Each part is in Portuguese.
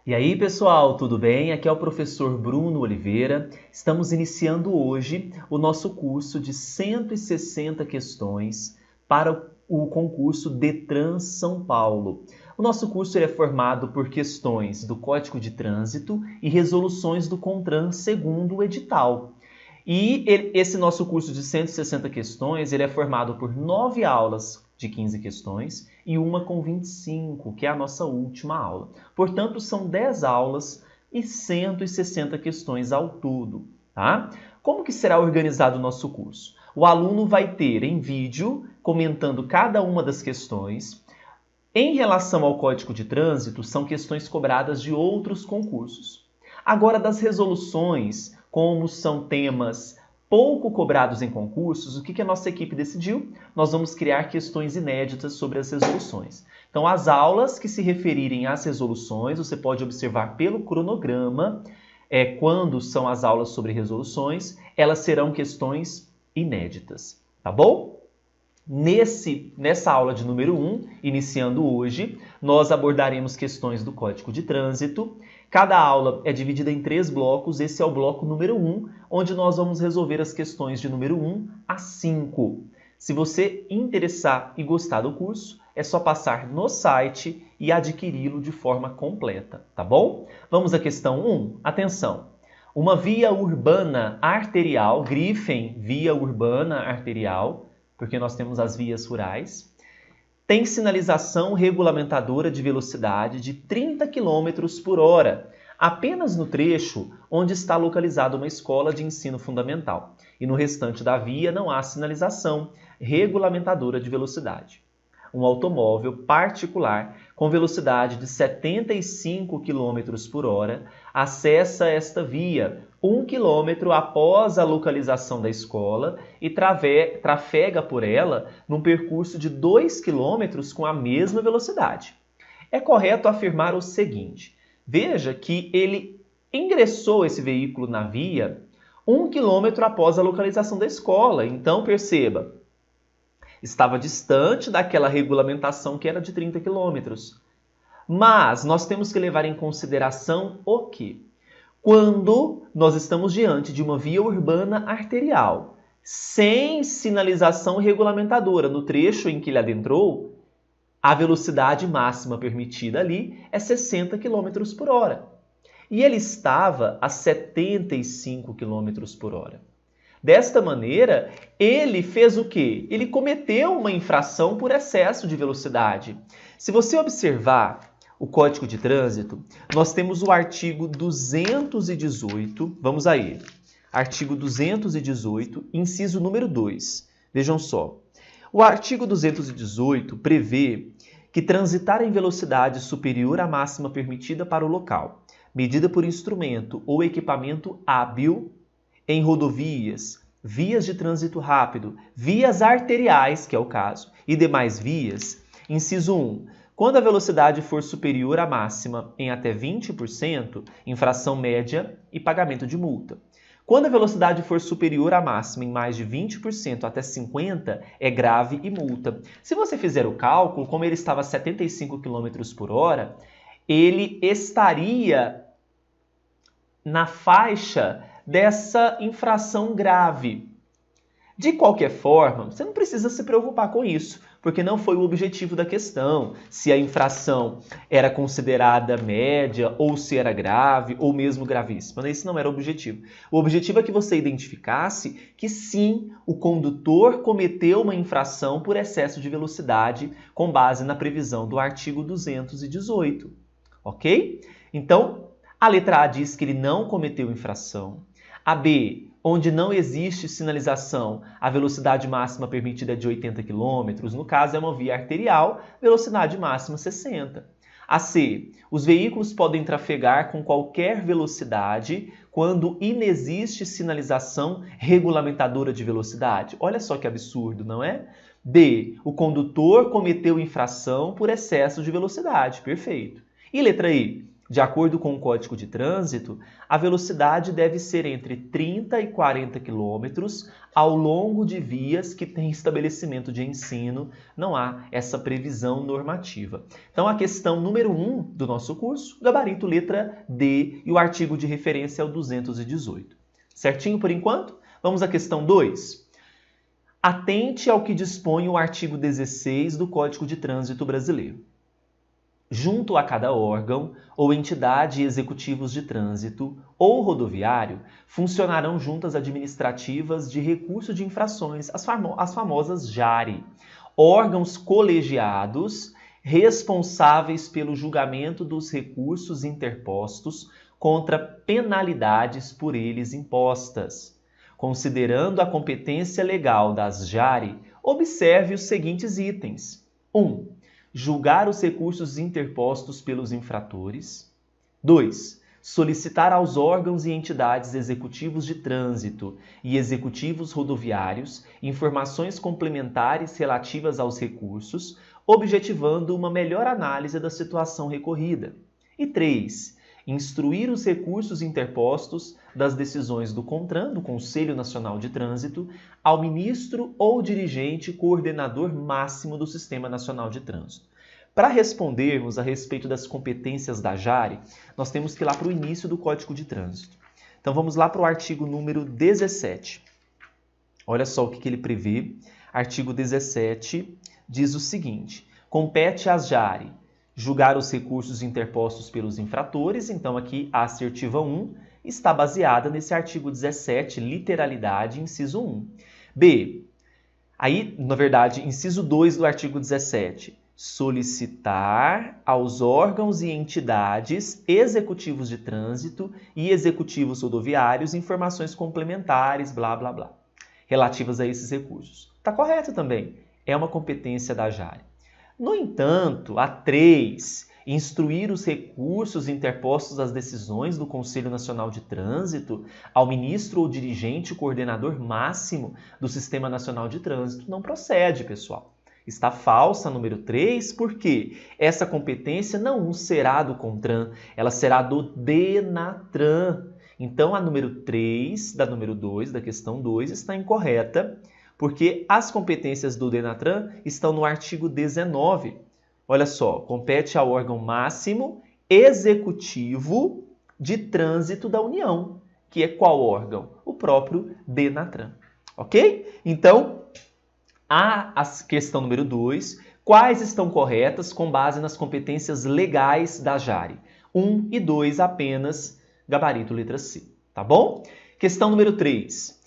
E aí, pessoal, tudo bem? Aqui é o professor Bruno Oliveira. Estamos iniciando hoje o nosso curso de 160 questões para o concurso Detran São Paulo. O nosso curso é formado por questões do Código de Trânsito e resoluções do CONTRAN segundo o edital. E esse nosso curso de 160 questões, ele é formado por 9 aulas de 15 questões e uma com 25, que é a nossa última aula. Portanto, são 10 aulas e 160 questões ao todo, tá? Como que será organizado o nosso curso? O aluno vai ter em vídeo, comentando cada uma das questões. Em relação ao Código de Trânsito, são questões cobradas de outros concursos. Agora, das resoluções, como são temas pouco cobrados em concursos, o que a nossa equipe decidiu? Nós vamos criar questões inéditas sobre as resoluções. Então, as aulas que se referirem às resoluções, você pode observar pelo cronograma, quando são as aulas sobre resoluções, elas serão questões inéditas, tá bom? Nessa aula de número 1, iniciando hoje, nós abordaremos questões do Código de Trânsito. Cada aula é dividida em 3 blocos, esse é o bloco número 1, onde nós vamos resolver as questões de número 1 a 5. Se você interessar e gostar do curso, é só passar no site e adquiri-lo de forma completa, tá bom? Vamos à questão 1. Atenção! Uma via urbana arterial, grifem via urbana arterial, porque nós temos as vias rurais, tem sinalização regulamentadora de velocidade de 30 km por hora, apenas no trecho onde está localizada uma escola de ensino fundamental. E no restante da via não há sinalização regulamentadora de velocidade. Um automóvel particular com velocidade de 75 km por hora acessa esta via 1 km após a localização da escola e trafega por ela num percurso de 2 km com a mesma velocidade. É correto afirmar o seguinte: veja que ele ingressou esse veículo na via 1 km após a localização da escola. Então, perceba, estava distante daquela regulamentação que era de 30 km. Mas nós temos que levar em consideração o quê? Quando nós estamos diante de uma via urbana arterial, sem sinalização regulamentadora no trecho em que ele adentrou, a velocidade máxima permitida ali é 60 km por hora. E ele estava a 75 km por hora. Desta maneira, ele fez o quê? Ele cometeu uma infração por excesso de velocidade. Se você observar o Código de Trânsito, nós temos o artigo 218, vamos a ele. Artigo 218, inciso número 2. Vejam só. O artigo 218 prevê que transitar em velocidade superior à máxima permitida para o local, medida por instrumento ou equipamento hábil, em rodovias, vias de trânsito rápido, vias arteriais, que é o caso, e demais vias. Inciso 1. Quando a velocidade for superior à máxima em até 20%, infração média e pagamento de multa. Quando a velocidade for superior à máxima em mais de 20% até 50%, é grave e multa. Se você fizer o cálculo, como ele estava a 75 km por hora, ele estaria na faixa dessa infração grave. De qualquer forma, você não precisa se preocupar com isso, porque não foi o objetivo da questão, se a infração era considerada média, ou se era grave, ou mesmo gravíssima. Esse não era o objetivo. O objetivo é que você identificasse que sim, o condutor cometeu uma infração por excesso de velocidade, com base na previsão do artigo 218. Ok? Então, a letra A diz que ele não cometeu infração. A B, onde não existe sinalização, a velocidade máxima permitida é de 80 km, no caso é uma via arterial, velocidade máxima 60. A C, os veículos podem trafegar com qualquer velocidade quando inexiste sinalização regulamentadora de velocidade. Olha só que absurdo, não é? D, o condutor cometeu infração por excesso de velocidade. Perfeito. E letra I, De acordo com o Código de Trânsito, a velocidade deve ser entre 30 e 40 km ao longo de vias que têm estabelecimento de ensino. Não há essa previsão normativa. Então, a questão número 1 do nosso curso, gabarito letra D, e o artigo de referência é o 218. Certinho por enquanto? Vamos à questão 2. Atente ao que dispõe o artigo 16 do Código de Trânsito Brasileiro. Junto a cada órgão ou entidade executivos de trânsito ou rodoviário, funcionarão juntas administrativas de recurso de infrações, as famosas JARI, órgãos colegiados responsáveis pelo julgamento dos recursos interpostos contra penalidades por eles impostas. Considerando a competência legal das JARI, observe os seguintes itens. 1. Julgar os recursos interpostos pelos infratores. 2. Solicitar aos órgãos e entidades executivos de trânsito e executivos rodoviários informações complementares relativas aos recursos, objetivando uma melhor análise da situação recorrida. E 3. Instruir os recursos interpostos das decisões do CONTRAN, do Conselho Nacional de Trânsito, ao ministro ou dirigente coordenador máximo do Sistema Nacional de Trânsito. Para respondermos a respeito das competências da JARI, nós temos que ir lá para o início do Código de Trânsito. Então vamos lá para o artigo número 17. Olha só o que ele prevê. Artigo 17 diz o seguinte: compete às JARI julgar os recursos interpostos pelos infratores. Então aqui a assertiva 1 está baseada nesse artigo 17, literalidade, inciso 1. B. Aí, na verdade, inciso 2 do artigo 17. Solicitar aos órgãos e entidades executivos de trânsito e executivos rodoviários informações complementares, blá, blá, blá, relativas a esses recursos. Está correto também. É uma competência da JARI. No entanto, a 3, instruir os recursos interpostos às decisões do Conselho Nacional de Trânsito ao ministro ou dirigente coordenador máximo do Sistema Nacional de Trânsito, não procede, pessoal. Está falsa a número 3, porque essa competência não será do CONTRAN, ela será do DENATRAN. Então, a número 3 da número 2, da questão 2, está incorreta, porque as competências do DENATRAN estão no artigo 19. Olha só, compete ao órgão máximo executivo de trânsito da União, que é qual órgão? O próprio DENATRAN. Ok? Então, a questão número 2, quais estão corretas com base nas competências legais da JARI? 1 e 2 apenas, gabarito letra C. Tá bom? Questão número 3.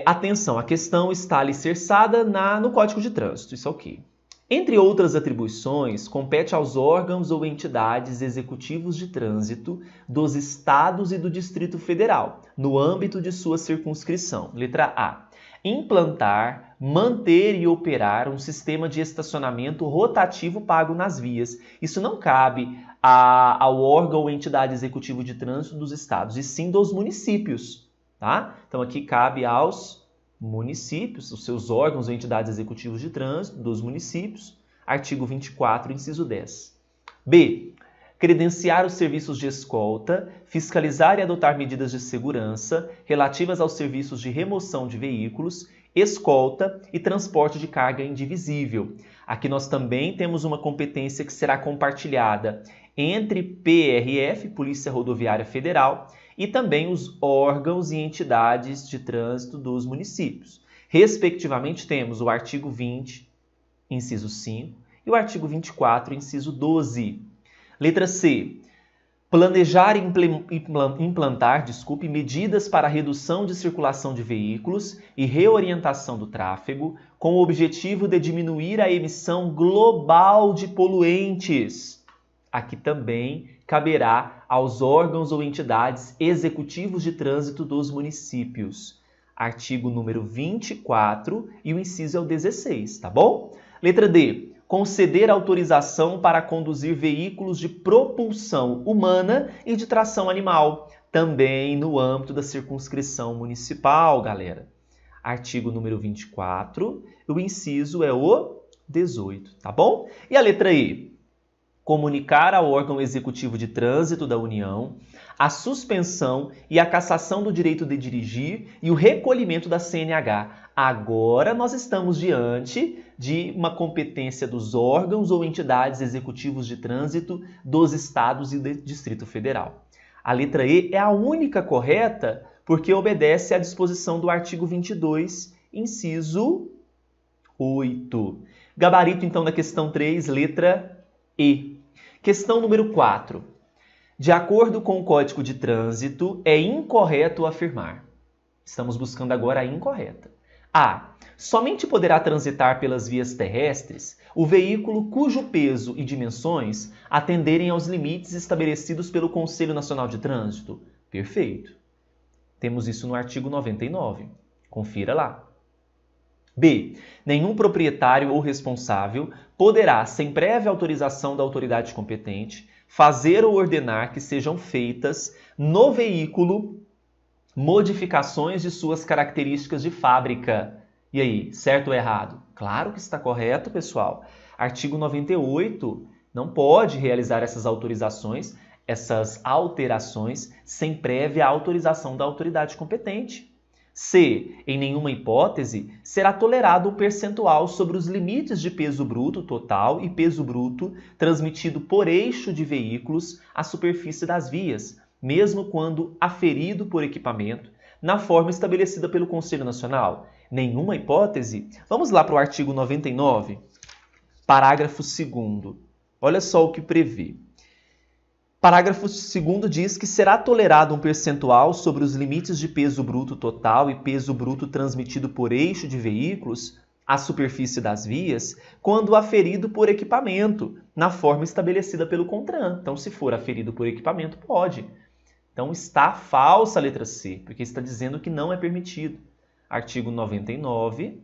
Atenção, a questão está alicerçada no Código de Trânsito, isso é ok. Entre outras atribuições, compete aos órgãos ou entidades executivos de trânsito dos Estados e do Distrito Federal, no âmbito de sua circunscrição. Letra A. Implantar, manter e operar um sistema de estacionamento rotativo pago nas vias. Isso não cabe ao órgão ou entidade executiva de trânsito dos estados, e sim dos municípios. Tá? Então, aqui cabe aos municípios, os seus órgãos ou entidades executivos de trânsito dos municípios. Artigo 24, inciso 10. B. Credenciar os serviços de escolta, fiscalizar e adotar medidas de segurança relativas aos serviços de remoção de veículos, escolta e transporte de carga indivisível. Aqui nós também temos uma competência que será compartilhada entre PRF, Polícia Rodoviária Federal, e também os órgãos e entidades de trânsito dos municípios. Respectivamente, temos o artigo 20, inciso 5, e o artigo 24, inciso 12. Letra C. Planejar e implantar medidas para a redução de circulação de veículos e reorientação do tráfego, com o objetivo de diminuir a emissão global de poluentes. Aqui também caberá aos órgãos ou entidades executivos de trânsito dos municípios. Artigo número 24 e o inciso é o 16, tá bom? Letra D. Conceder autorização para conduzir veículos de propulsão humana e de tração animal, também no âmbito da circunscrição municipal, galera. Artigo número 24, o inciso é o 18, tá bom? E a letra E? comunicar ao órgão executivo de trânsito da União a suspensão e a cassação do direito de dirigir e o recolhimento da CNH. Agora nós estamos diante de uma competência dos órgãos ou entidades executivos de trânsito dos estados e do Distrito Federal. A letra E é a única correta porque obedece à disposição do artigo 22, inciso 8. Gabarito, então, da questão 3, letra E. Questão número 4. De acordo com o Código de Trânsito, é incorreto afirmar. Estamos buscando agora a incorreta. A. Somente poderá transitar pelas vias terrestres o veículo cujo peso e dimensões atenderem aos limites estabelecidos pelo Conselho Nacional de Trânsito. Perfeito. Temos isso no artigo 99. Confira lá. B. Nenhum proprietário ou responsável poderá, sem prévia autorização da autoridade competente, fazer ou ordenar que sejam feitas no veículo modificações de suas características de fábrica. E aí, certo ou errado? Claro que está correto, pessoal. Artigo 98 não pode realizar essas autorizações, essas alterações, sem prévia autorização da autoridade competente. C. Em nenhuma hipótese será tolerado o percentual sobre os limites de peso bruto total e peso bruto transmitido por eixo de veículos à superfície das vias, mesmo quando aferido por equipamento, na forma estabelecida pelo Conselho Nacional. Nenhuma hipótese? Vamos lá para o artigo 99, parágrafo 2º. Olha só o que prevê. Parágrafo 2º diz que será tolerado um percentual sobre os limites de peso bruto total e peso bruto transmitido por eixo de veículos à superfície das vias quando aferido por equipamento, na forma estabelecida pelo CONTRAN. Então, se for aferido por equipamento, pode. Então, está falsa a letra C, porque está dizendo que não é permitido. Artigo 99,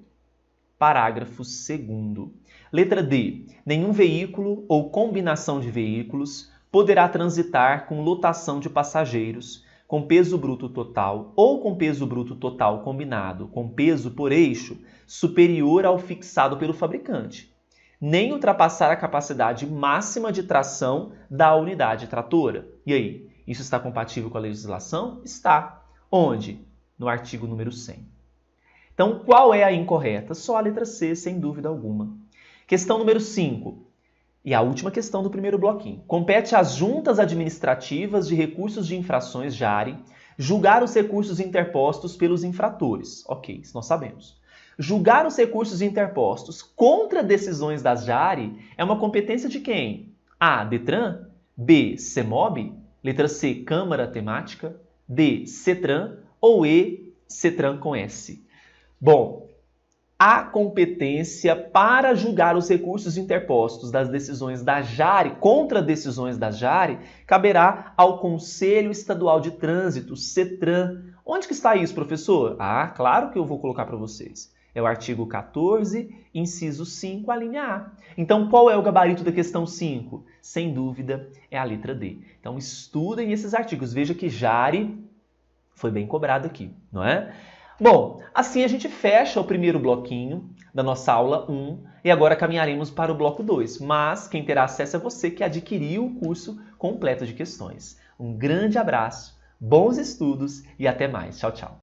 parágrafo 2º. Letra D. Nenhum veículo ou combinação de veículos poderá transitar com lotação de passageiros, com peso bruto total ou com peso bruto total combinado com peso por eixo superior ao fixado pelo fabricante, nem ultrapassar a capacidade máxima de tração da unidade tratora. E aí, isso está compatível com a legislação? Está. Onde? No artigo número 100. Então, qual é a incorreta? Só a letra C, sem dúvida alguma. Questão número 5. E a última questão do primeiro bloquinho. Compete às juntas administrativas de recursos de infrações JARE julgar os recursos interpostos pelos infratores. Ok, isso nós sabemos. Julgar os recursos interpostos contra decisões das JARE é uma competência de quem? A. Detran. B. CEMOB. Letra C. Câmara Temática. D. CETRAN. Ou E. CETRAN com S. Bom, a competência para julgar os recursos interpostos das decisões da JARE, contra decisões da JARE, caberá ao Conselho Estadual de Trânsito, CETRAN. Onde que está isso, professor? Ah, claro que eu vou colocar para vocês. É o artigo 14, inciso 5, a linha A. Então, qual é o gabarito da questão 5? Sem dúvida, é a letra D. Então, estudem esses artigos. Veja que JARE foi bem cobrado aqui, não é? Bom, assim a gente fecha o primeiro bloquinho da nossa aula 1 e agora caminharemos para o bloco 2. Mas quem terá acesso é você que adquiriu o curso completo de questões. Um grande abraço, bons estudos e até mais. Tchau, tchau.